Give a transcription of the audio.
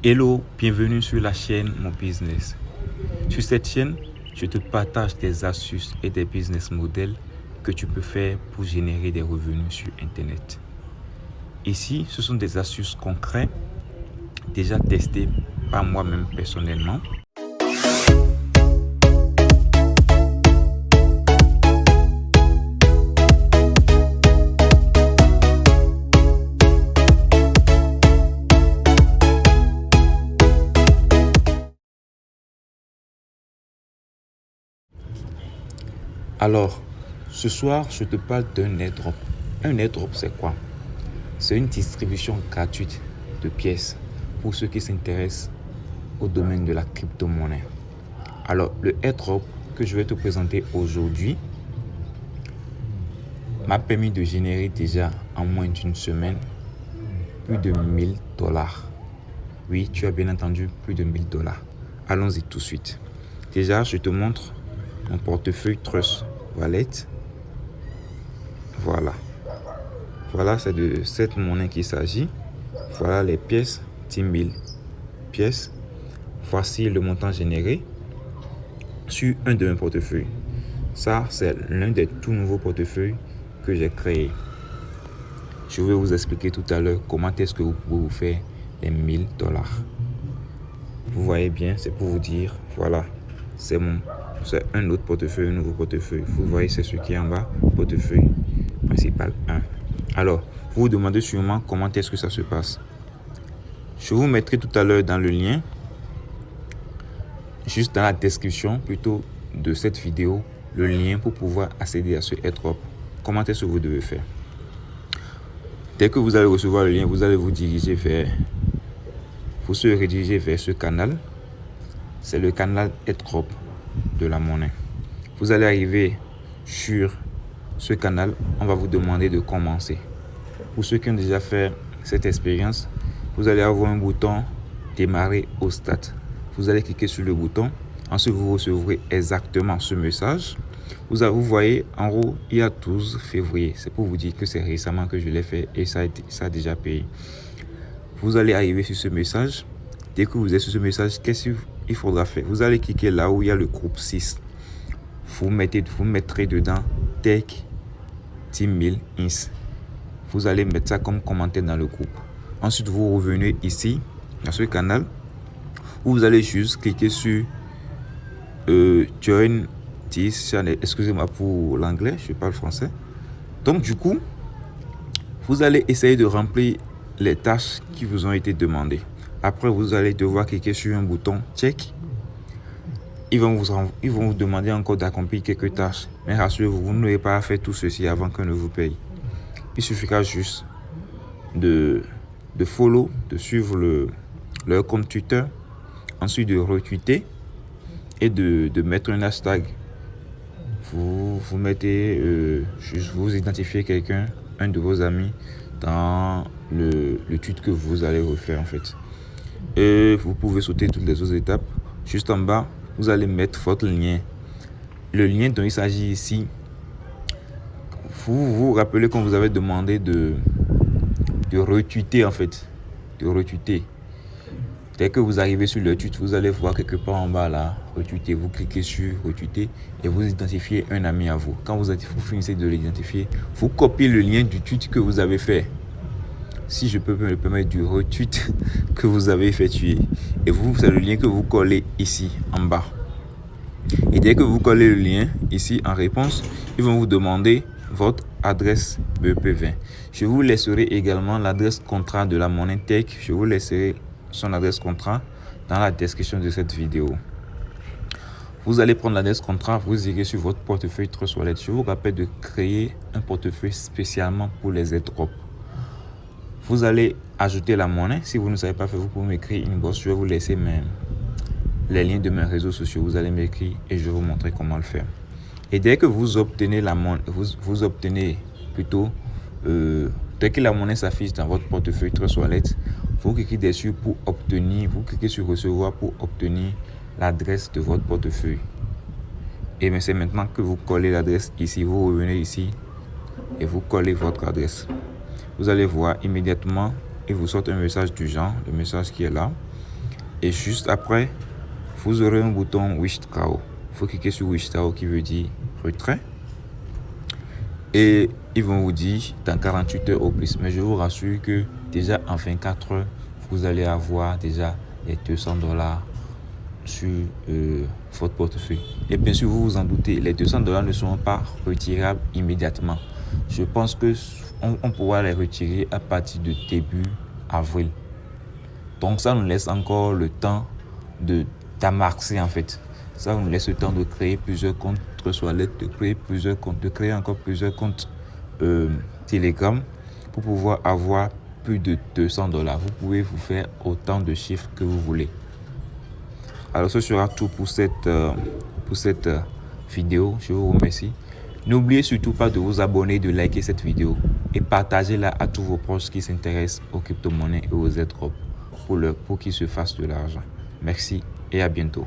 Hello, bienvenue sur la chaîne Mon Business. Sur cette chaîne, je te partage des astuces et des business models que tu peux faire pour générer des revenus sur Internet. Ici, ce sont des astuces concrètes, déjà testées par moi-même personnellement. Alors, ce soir, je te parle d'un airdrop. Un airdrop, c'est quoi? C'est une distribution gratuite de pièces pour ceux qui s'intéressent au domaine de la crypto-monnaie. Alors, le airdrop que je vais te présenter aujourd'hui m'a permis de générer déjà en moins d'une semaine plus de 1000 $. Oui, tu as bien entendu, plus de 1000 $. Allons-y tout de suite. Déjà, je te montre mon portefeuille Trust Wallet. Voilà, c'est de cette monnaie qu'il s'agit. Voilà les pièces, 10 000 pièces. Voici le montant généré sur un de mes portefeuilles. Ça, c'est l'un des tout nouveaux portefeuilles que j'ai créé. Je vais vous expliquer tout à l'heure comment est-ce que vous pouvez vous faire les 1000 $. Vous voyez bien, c'est pour vous dire, voilà, c'est un autre portefeuille, un nouveau portefeuille. Vous voyez, c'est ce qui est en bas, portefeuille principal 1. Alors, vous vous demandez sûrement comment est-ce que ça se passe. Je vous mettrai tout à l'heure dans le lien, juste dans la description plutôt de cette vidéo, le lien pour pouvoir accéder à ce airdrop. Comment est-ce que vous devez faire? Dès que vous allez recevoir le lien, vous allez vous se rediriger vers ce canal. C'est le canal airdrop de la monnaie. Vous allez arriver sur ce canal, on va vous demander de commencer. Pour ceux qui ont déjà fait cette expérience, vous allez avoir un bouton démarrer au stade. Vous allez cliquer sur le bouton. Ensuite, vous recevrez exactement ce message. Vous voyez en haut, il y a 12 février. C'est pour vous dire que c'est récemment que je l'ai fait et ça a déjà payé. Vous allez arriver sur ce message. Dès que vous êtes sur ce message, qu'est-ce qu'il faudra faire? Vous allez cliquer là où il y a le groupe 6. Vous mettrez dedans Tech 10 000 ins. Vous allez mettre ça comme commentaire dans le groupe. Ensuite, vous revenez ici, dans ce canal, où vous allez juste cliquer sur Join this channel. Excusez-moi pour l'anglais, je parle français. Donc, du coup, vous allez essayer de remplir les tâches qui vous ont été demandées. Après, vous allez devoir cliquer sur un bouton check. Ils vont vous demander encore d'accomplir quelques tâches. Mais rassurez-vous, vous n'aurez pas à faire tout ceci avant qu'on ne vous paye. Il suffira juste de follow, de suivre leur compte Twitter, ensuite de retweeter et de mettre un hashtag. Vous identifiez quelqu'un, un de vos amis, dans le tweet que vous allez refaire en fait. Et vous pouvez sauter toutes les autres étapes. Juste en bas, vous allez mettre votre lien. Le lien dont il s'agit ici, vous vous rappelez qu'on vous avait demandé de retweeter en fait. De retweeter. Dès que vous arrivez sur le tweet, vous allez voir quelque part en bas là, retweeter. Vous cliquez sur retweeter et vous identifiez un ami à vous. Quand vous finissez de l'identifier, vous copiez le lien du tweet que vous avez fait. Si je peux me permettre, du retweet que vous avez effectué. Et c'est le lien que vous collez ici en bas. Et dès que vous collez le lien ici en réponse, ils vont vous demander votre adresse BEP20. Je vous laisserai également l'adresse contrat de la monnaie Tech. Je vous laisserai son adresse contrat dans la description de cette vidéo. Vous allez prendre l'adresse contrat, vous irez sur votre portefeuille Trust Wallet. Je vous rappelle de créer un portefeuille spécialement pour les airdrops. Vous allez ajouter la monnaie. Si vous ne savez pas faire, vous pouvez m'écrire une box. Je vais vous laisser les liens de mes réseaux sociaux. Vous allez m'écrire et je vais vous montrer comment le faire. Et dès que vous obtenez la monnaie, dès que la monnaie s'affiche dans votre portefeuille Trust Wallet, vous cliquez dessus pour obtenir, vous cliquez sur recevoir pour obtenir l'adresse de votre portefeuille. Et c'est maintenant que vous collez l'adresse ici. Vous revenez ici et vous collez votre adresse. Vous allez voir immédiatement, il vous sort un message du genre, le message qui est là. Et juste après, vous aurez un bouton Withdraw. Il faut cliquer sur Withdraw qui veut dire retrait. Et ils vont vous dire dans 48 heures au plus. Mais je vous rassure que déjà en 24 heures, vous allez avoir déjà les $200 sur votre portefeuille. Et bien sûr, vous vous en doutez, les $200 ne seront pas retirables immédiatement. Je pense que on pourra les retirer à partir de début avril. Donc ça nous laisse encore le temps d'amorcer en fait. Ça nous laisse le temps de créer plusieurs comptes Trustwallet, de créer plusieurs comptes, de créer encore plusieurs comptes Telegram pour pouvoir avoir plus de $200. Vous pouvez vous faire autant de chiffres que vous voulez. Alors ce sera tout pour cette vidéo. Je vous remercie. N'oubliez surtout pas de vous abonner, de liker cette vidéo et partagez-la à tous vos proches qui s'intéressent aux crypto-monnaies et aux airdrops pour qu'ils se fassent de l'argent. Merci et à bientôt.